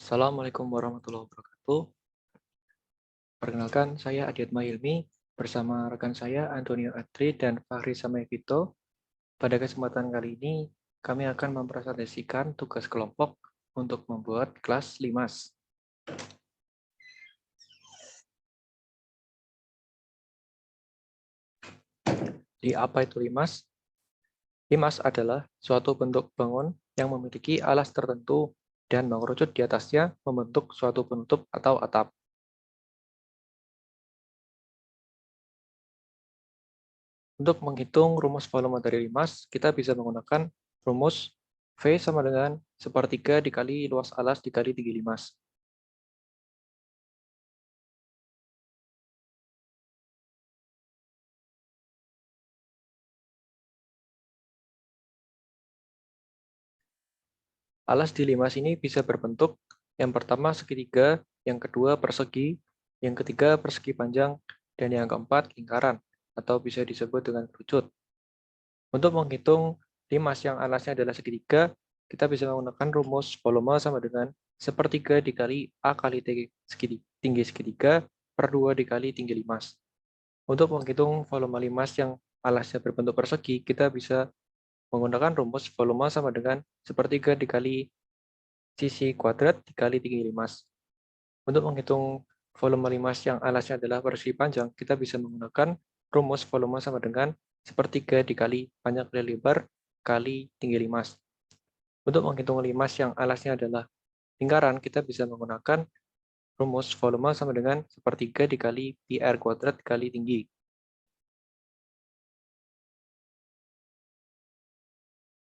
Assalamualaikum warahmatullahi wabarakatuh. Perkenalkan, saya Adiatma Hilmi bersama rekan saya Antonio Adri dan Fahri Samevito. Pada kesempatan kali ini, kami akan mempresentasikan tugas kelompok untuk membuat kelas LIMAS. Di apa itu LIMAS? LIMAS adalah suatu bentuk bangun yang memiliki alas tertentu dan mengerucut di atasnya membentuk suatu penutup atau atap. Untuk menghitung rumus volume dari LIMAS, kita bisa menggunakan rumus V sama dengan sepertiga dikali luas alas dikali tinggi LIMAS. Alas di LIMAS ini bisa berbentuk yang pertama segitiga, yang kedua persegi, yang ketiga persegi panjang, dan yang keempat lingkaran, atau bisa disebut dengan kerucut. Untuk menghitung LIMAS yang alasnya adalah segitiga, kita bisa menggunakan rumus volume sama dengan sepertiga dikali A kali tinggi segitiga per 2 dikali tinggi LIMAS. Untuk menghitung volume LIMAS yang alasnya berbentuk persegi, kita bisa menggunakan rumus volume sama dengan sepertiga dikali sisi kuadrat dikali tinggi LIMAS. Untuk menghitung volume LIMAS yang alasnya adalah persegi panjang, kita bisa menggunakan rumus volume sama dengan sepertiga dikali panjang kali lebar kali tinggi LIMAS. Untuk menghitung LIMAS yang alasnya adalah lingkaran, kita bisa menggunakan rumus volume sama dengan sepertiga dikali pi r kuadrat kali tinggi.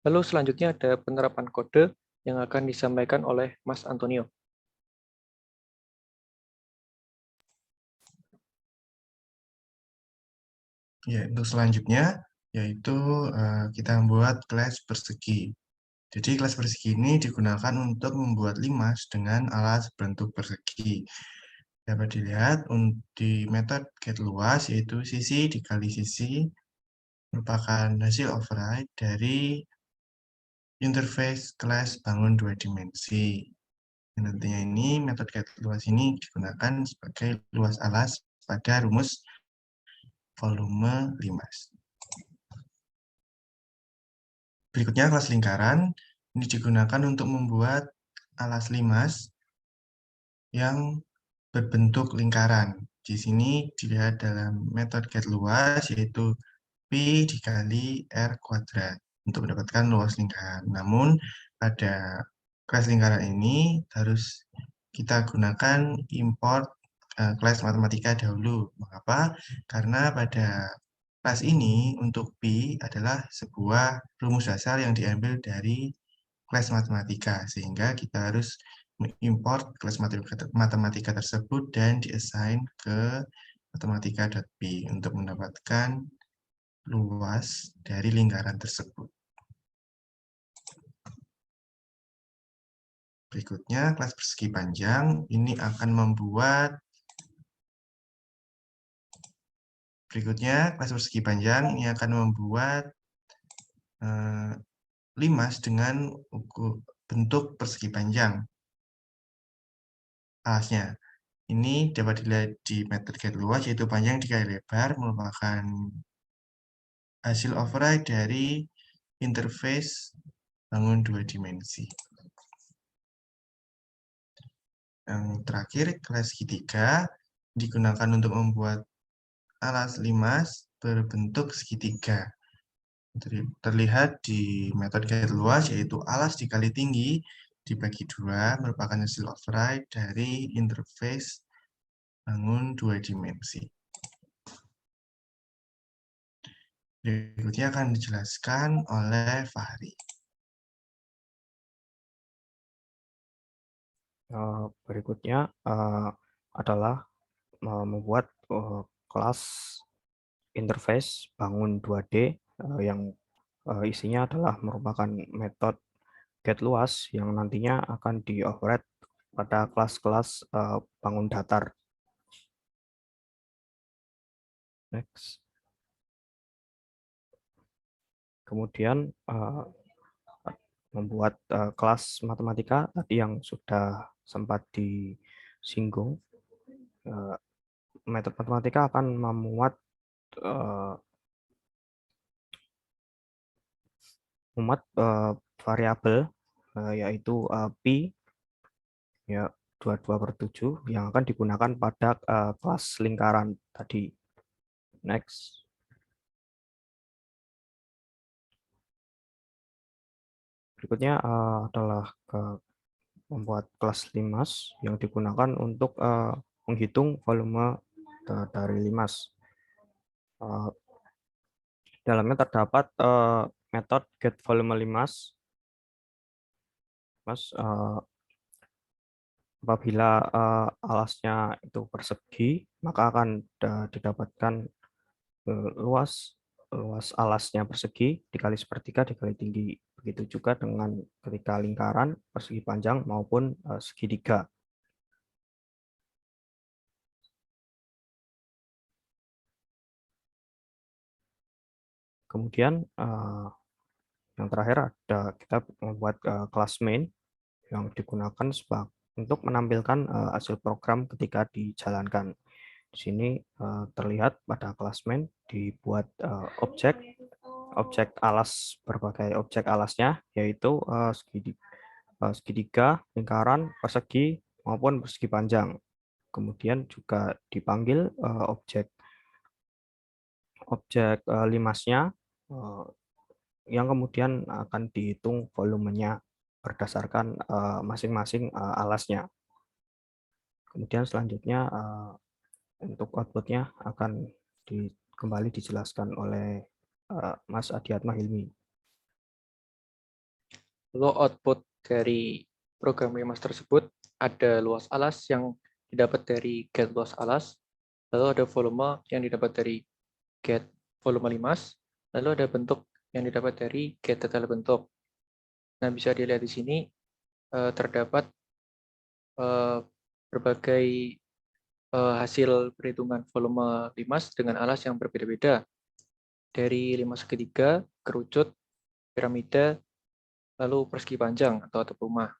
Lalu selanjutnya ada penerapan kode yang akan disampaikan oleh Mas Antonio. Ya, untuk selanjutnya yaitu kita membuat kelas persegi. Jadi kelas persegi ini digunakan untuk membuat limas dengan alas bentuk persegi. Dapat dilihat di metode get luas yaitu sisi dikali sisi merupakan hasil override dari interface kelas bangun dua dimensi. Dan nantinya ini metode get luas ini digunakan sebagai luas alas pada rumus volume limas. Berikutnya kelas lingkaran, ini digunakan untuk membuat alas limas yang berbentuk lingkaran. Di sini dilihat dalam metode get luas yaitu Pi dikali R kuadrat untuk mendapatkan luas lingkaran. Namun pada kelas lingkaran ini harus kita gunakan import kelas matematika dahulu. Mengapa? Karena pada kelas ini untuk Pi adalah sebuah rumus dasar yang diambil dari kelas matematika, sehingga kita harus mengimport kelas matematika tersebut dan diassign ke matematika.pi untuk mendapatkan luas dari lingkaran tersebut. Berikutnya, kelas persegi panjang ini akan membuat kelas persegi panjang ini akan membuat limas dengan bentuk persegi panjang alasnya. Ini dapat dilihat di metode get luas yaitu panjang dikali lebar merupakan hasil override dari interface bangun dua dimensi. Yang terakhir, kelas segitiga digunakan untuk membuat alas limas berbentuk segitiga. Terlihat di metode get luas yaitu alas dikali tinggi dibagi dua merupakan hasil override dari interface bangun dua dimensi. Berikutnya akan dijelaskan oleh Fahri. Berikutnya adalah membuat kelas interface bangun 2D yang isinya adalah merupakan metode get luas yang nantinya akan di-override pada kelas-kelas bangun datar. Next. Kemudian membuat kelas matematika tadi yang sudah sempat disinggung, metode matematika akan memuat variabel yaitu pi ya 22/7 yang akan digunakan pada kelas lingkaran tadi. Next. Berikutnya adalah membuat kelas limas yang digunakan untuk menghitung volume dari limas. Dalamnya terdapat metode get volume limas. Apabila alasnya itu persegi, maka akan didapatkan luas alasnya persegi dikali sepertiga dikali tinggi. Begitu juga dengan ketika lingkaran persegi panjang maupun segitiga. Kemudian yang terakhir ada kita membuat kelas main yang digunakan untuk menampilkan hasil program ketika dijalankan. Di sini terlihat pada kelas main dibuat objek alas, berbagai objek alasnya, yaitu segitiga, lingkaran, persegi, maupun persegi panjang. Kemudian juga dipanggil objek limasnya, yang kemudian akan dihitung volumenya berdasarkan masing-masing alasnya. Kemudian selanjutnya untuk outputnya akan kembali dijelaskan oleh Mas Adiatma Hilmi. Lalu output dari program limas tersebut ada luas alas yang didapat dari get luas alas, lalu ada volume yang didapat dari get volume limas, lalu ada bentuk yang didapat dari get detail bentuk. Nah, bisa dilihat di sini terdapat berbagai hasil perhitungan volume limas dengan alas yang berbeda-beda, dari limas segitiga, kerucut, piramida, lalu persegi panjang atau atap rumah.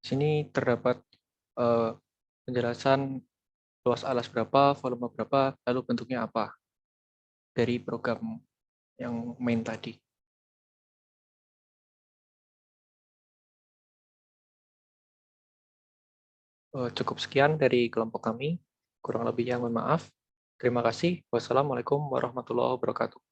Di sini terdapat penjelasan luas alas berapa, volume berapa, lalu bentuknya apa dari program yang main tadi. Cukup sekian dari kelompok kami. Kurang lebihnya mohon maaf. Terima kasih. Wassalamualaikum warahmatullahi wabarakatuh.